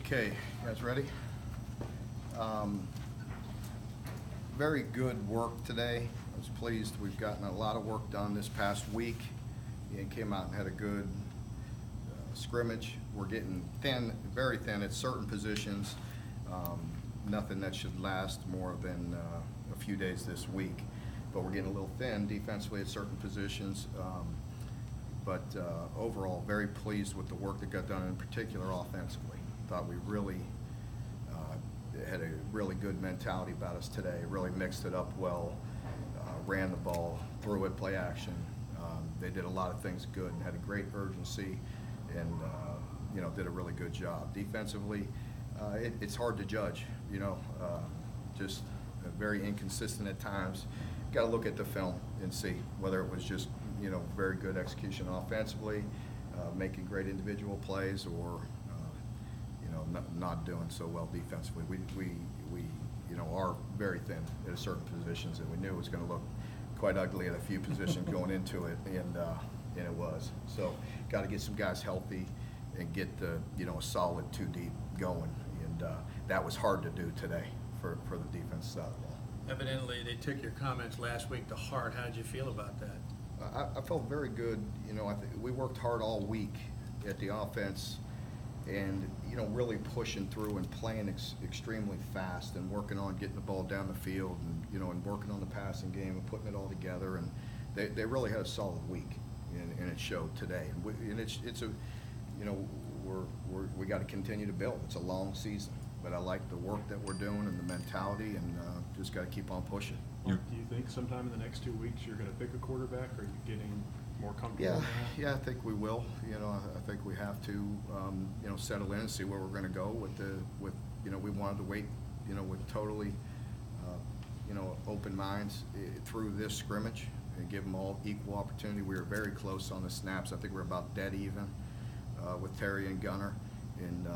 Okay, you guys ready? Very good work today. I was pleased. We've gotten a lot of work done this past week and came out and had a good scrimmage. We're getting thin, very thin at certain positions. Nothing that should last more than a few days this week. But we're getting a little thin defensively at certain positions. But overall, very pleased with the work that got done, in particular offensively. Thought we really had a really good mentality about us today. Really mixed it up well, ran the ball, threw it, play action. They did a lot of things good and had a great urgency, and did a really good job. Defensively, it's hard to judge. Just very inconsistent at times. Got to look at the film and see whether it was just very good execution offensively, making great individual plays, or not doing so well defensively. We are very thin at certain positions, and we knew it was going to look quite ugly at a few positions going into it, and it was. So got to get some guys healthy and get a solid 2 deep going, and that was hard to do today for the defense side of the ball. Evidently, they took your comments last week to heart. How did you feel about that? I felt very good. I think we worked hard all week at the offense, and really pushing through and playing extremely fast and working on getting the ball down the field, and working on the passing game and putting it all together. And they really had a solid week, and it showed today. And we got to continue to build. It's a long season, but I like the work that we're doing and the mentality, and just got to keep on pushing. Mark, do you think sometime in the next 2 weeks you're going to pick a quarterback? Or are you getting more comfortable? Yeah, I think we will. I think we have to, settle in and see where we're going to go with we wanted to wait, with totally, open minds through this scrimmage and give them all equal opportunity. We were very close on the snaps. I think we're about dead even with Terry and Gunner, and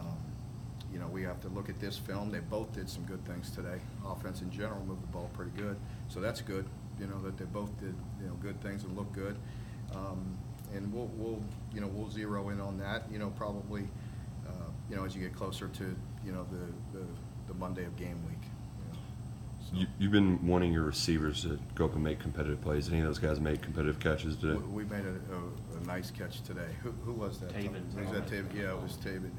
we have to look at this film. They both did some good things today. Offense in general moved the ball pretty good, so that's good. That they both did good things and look good. And we'll zero in on that. Probably as you get closer to the Monday of game week. So. You've been wanting your receivers to go up and make competitive plays. Any of those guys made competitive catches today? We made a nice catch today. Who was that? Taven. Was that Taven? Yeah, it was Taven.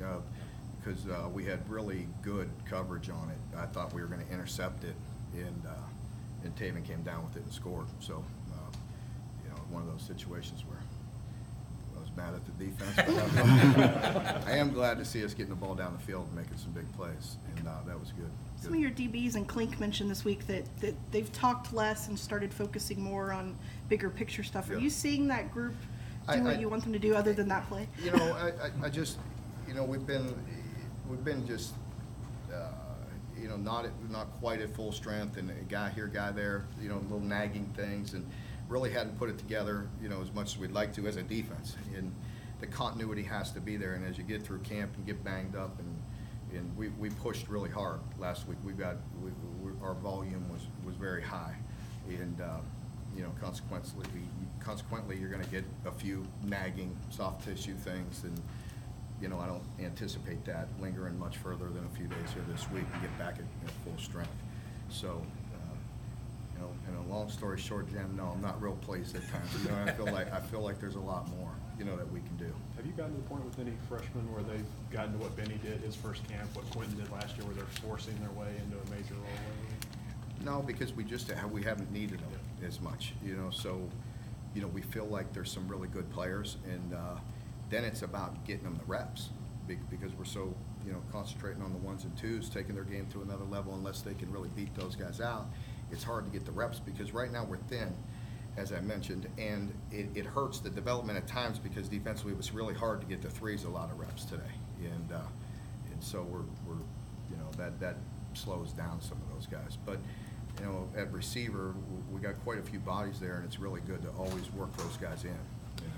Because we had really good coverage on it. I thought we were going to intercept it, and Taven came down with it and scored. So, one of those situations where I was mad at the defense, but I am glad to see us getting the ball down the field and making some big plays, and that was good. Some of your DBs and Klink mentioned this week that they've talked less and started focusing more on bigger picture stuff. Are you seeing that group do what you want them to do other than that play? I just, we've been just, not quite at full strength, and a guy here, guy there, little nagging things, and really hadn't put it together, as much as we'd like to as a defense. And the continuity has to be there. And as you get through camp and get banged up, and we pushed really hard last week. Our volume was very high, and consequently, you're going to get a few nagging soft tissue things, and I don't anticipate that lingering much further than a few days here this week and get back at full strength. So, and a long story short, Jim, no, I'm not real pleased at times. I feel like there's a lot more, that we can do. Have you gotten to the point with any freshmen where they've gotten to what Benny did his first camp, what Quentin did last year, where they're forcing their way into a major role? No, because we haven't needed them as much, So, we feel like there's some really good players, and then it's about getting them the reps, because we're so concentrating on the ones and twos, taking their game to another level. Unless they can really beat those guys out, it's hard to get the reps, because right now we're thin, as I mentioned, and it hurts the development at times, because defensively it was really hard to get the threes a lot of reps today, and so we're that slows down some of those guys. But at receiver, we got quite a few bodies there, and it's really good to always work those guys in.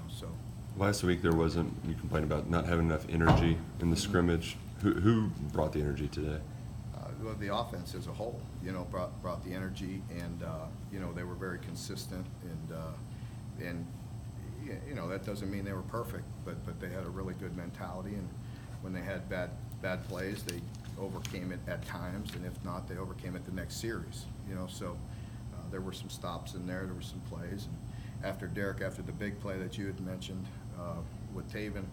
So. Last week you complained about not having enough energy in the scrimmage. Who brought the energy today? Well, the offense as a whole, brought the energy, and they were very consistent, and that doesn't mean they were perfect, but they had a really good mentality, and when they had bad bad plays, they overcame it at times, and if not, they overcame it the next series, you know, so there were some stops in there were some plays. And after Derek, after the big play that you had mentioned with Taven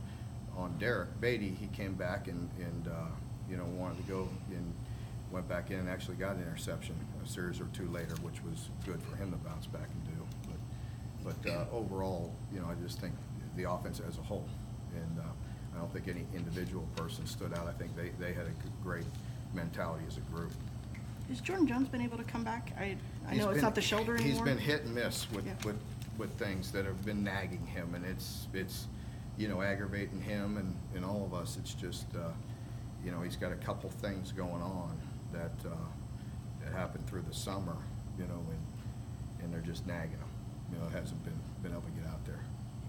on Derek Beatty, he came back and you know, wanted to go and went back in and actually got an interception a series or two later, which was good for him to bounce back and do. But overall, you know, I just think the offense as a whole, and I don't think any individual person stood out. I think they had a great mentality as a group. Has Jordan Jones been able to come back? I He's know it's been- not the shoulder anymore. He's been hit and miss with, Yeah. with things that have been nagging him, and it's, you know, aggravating him and all of us. It's just, you know, he's got a couple things going on that happened through the summer, you know, and they're just nagging him. You know, hasn't been able to get out there.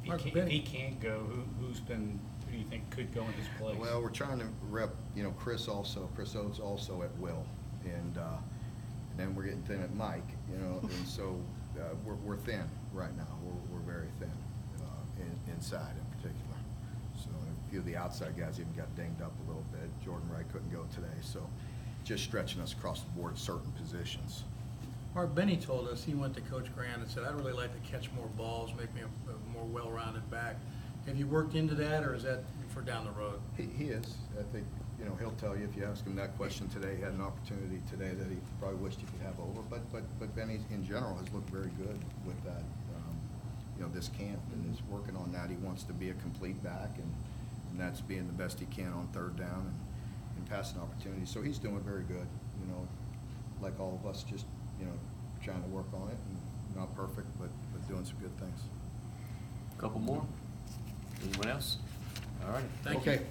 If he can't go, who do you think could go in his place? Well, we're trying to rep, you know, Chris Oates also at will, and then we're getting thin at Mike, you know, and so we're thin right now. We're very thin inside in particular. So a few of the outside guys even got dinged up a little bit. Jordan Wright couldn't go today, so just stretching us across the board at certain positions. Mark Benny told us, he went to Coach Grant and said, I'd really like to catch more balls, make me a more well-rounded back. Have you worked into that, or is that for down the road? He is. I think, you know, he'll tell you if you ask him that question today. He had an opportunity today that he probably wished he could have over. But Benny, in general, has looked very good with that, you know, this camp, and is working on that. He wants to be a complete back, and that's being the best he can on third down and passing opportunities. So he's doing very good, you know, like all of us, just, you know, trying to work on it, and not perfect, but doing some good things. Couple more? Anyone else? All right. Thank you. Okay.